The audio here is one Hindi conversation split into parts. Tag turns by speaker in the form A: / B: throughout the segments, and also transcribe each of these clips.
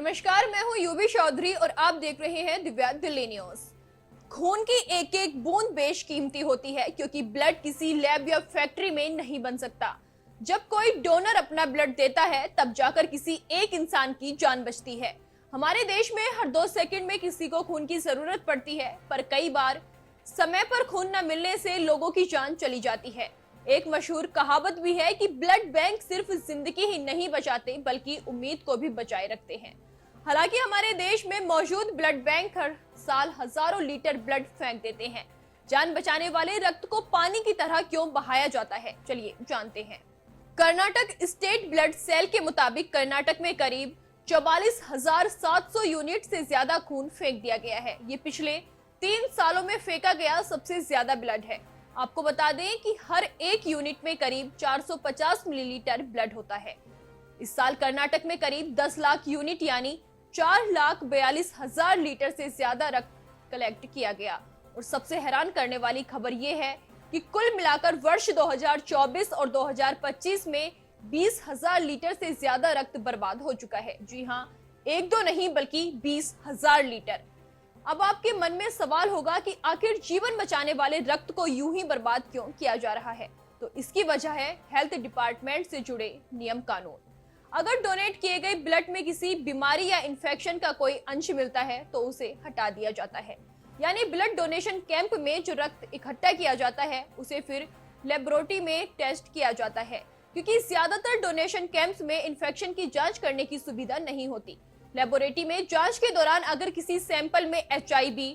A: नमस्कार, मैं हूं यूवी चौधरी और आप देख रहे हैं दिव्या दिल्ली न्यूज। खून की एक एक बूंद बेशकीमती होती है क्योंकि ब्लड किसी लैब या फैक्ट्री में नहीं बन सकता। जब कोई डोनर अपना ब्लड देता है तब जाकर किसी एक इंसान की जान बचती है। हमारे देश में हर 2 सेकंड में किसी को खून की जरूरत पड़ती है, पर कई बार समय पर खून न मिलने से लोगों की जान चली जाती है। एक मशहूर कहावत भी है कि ब्लड बैंक सिर्फ जिंदगी ही नहीं बचाते बल्कि उम्मीद को भी बचाए रखते हैं। हालांकि हमारे देश में मौजूद ब्लड बैंक हर साल हजारों लीटर ब्लड फेंक देते हैं। जान बचाने वाले रक्त को पानी की तरह क्यों बहाया जाता है, चलिए जानते हैं। कर्नाटक स्टेट ब्लड सेल के मुताबिक कर्नाटक में करीब 44,700 यूनिट से ज्यादा खून फेंक दिया गया है। ये पिछले 3 सालों में फेंका गया सबसे ज्यादा ब्लड है। आपको बता दें कि हर एक यूनिट में करीब 450 मिलीलीटर ब्लड होता है। इस साल कर्नाटक में करीब 10 लाख यूनिट यानी 4,42,000 लीटर से ज्यादा रक्त कलेक्ट किया गया। और सबसे हैरान करने वाली खबर यह है कि कुल मिलाकर वर्ष 2024 और 2025 में 20,000 लीटर से ज्यादा रक्त बर्बाद हो चुका है। जी हाँ, 1-2 नहीं बल्कि 20,000 लीटर। अब आपके मन में सवाल होगा कि आखिर जीवन बचाने वाले रक्त को यूं ही बर्बाद क्यों किया जा रहा है? तो इसकी वजह है हेल्थ डिपार्टमेंट से जुड़े नियम कानून। अगर डोनेट किए गए ब्लड में किसी बीमारी या इन्फेक्शन का कोई अंश मिलता है तो उसे हटा दिया जाता है। यानी ब्लड डोनेशन कैंप में जो रक्त इकट्ठा किया जाता है उसे फिर लेबोरेटरी में टेस्ट किया जाता है, क्योंकि ज्यादातर डोनेशन कैंप्स में इन्फेक्शन की जांच करने की सुविधा नहीं होती। लेबोरेटरी में जांच के दौरान अगर किसी सैंपल में HIV,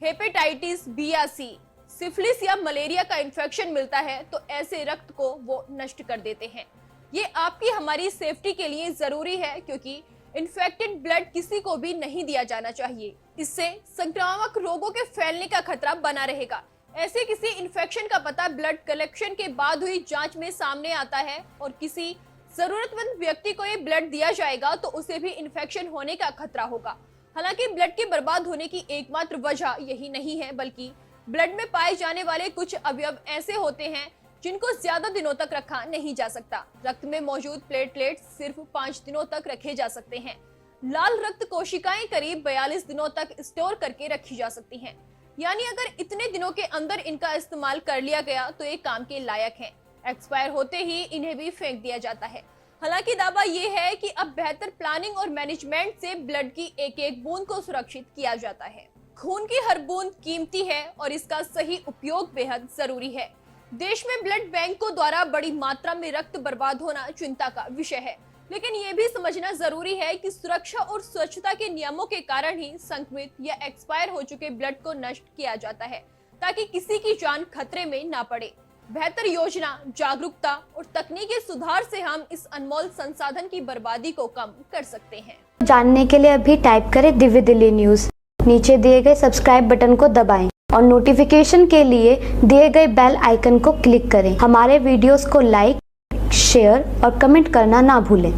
A: हेपेटाइटिस बी या सी, सिफिलिस या मलेरिया का इन्फेक्शन मिलता है तो ऐसे रक्त को वो नष्ट कर देते हैं। ये आपकी हमारी सेफ्टी के लिए जरूरी है, क्योंकि इन्फेक्टेड ब्लड किसी को भी नहीं दिया जाना चाहिए। इससे संक्रामक रोगों के फैलने का खतरा बना रहेगा। ऐसे किसी इन्फेक्शन का पता ब्लड कलेक्शन के बाद हुई जांच में सामने आता है और किसी जरूरतमंद व्यक्ति को ये ब्लड दिया जाएगा तो उसे भी इन्फेक्शन होने का खतरा होगा। हालांकि ब्लड के बर्बाद होने की एकमात्र वजह यही नहीं है, बल्कि ब्लड में पाए जाने वाले कुछ अवयव ऐसे होते हैं जिनको ज्यादा दिनों तक रखा नहीं जा सकता। रक्त में मौजूद प्लेटलेट्स सिर्फ 5 दिनों तक रखे जा सकते हैं। लाल रक्त कोशिकाएं करीब 42 दिनों तक स्टोर करके रखी जा सकती हैं। यानी अगर इतने दिनों के अंदर इनका इस्तेमाल कर लिया गया तो ये काम के लायक हैं। एक्सपायर होते ही इन्हें भी फेंक दिया जाता है। हालांकि दावा ये है कि अब बेहतर प्लानिंग और मैनेजमेंट से ब्लड की एक एक बूंद को सुरक्षित किया जाता है। खून की हर बूंद कीमती है और इसका सही उपयोग बेहद जरूरी है। देश में ब्लड बैंकों द्वारा बड़ी मात्रा में रक्त बर्बाद होना चिंता का विषय है, लेकिन ये भी समझना जरूरी है कि सुरक्षा और स्वच्छता के नियमों के कारण ही संक्रमित या एक्सपायर हो चुके ब्लड को नष्ट किया जाता है, ताकि किसी की जान खतरे में ना पड़े। बेहतर योजना, जागरूकता और तकनीकी सुधार से हम इस अनमोल संसाधन की बर्बादी को कम कर सकते हैं।
B: जानने के लिए अभी टाइप करें दिव्य दिल्ली न्यूज। नीचे दिए गए सब्सक्राइब बटन को दबाएं और नोटिफिकेशन के लिए दिए गए बेल आइकन को क्लिक करें। हमारे वीडियोस को लाइक, शेयर और कमेंट करना ना भूलें।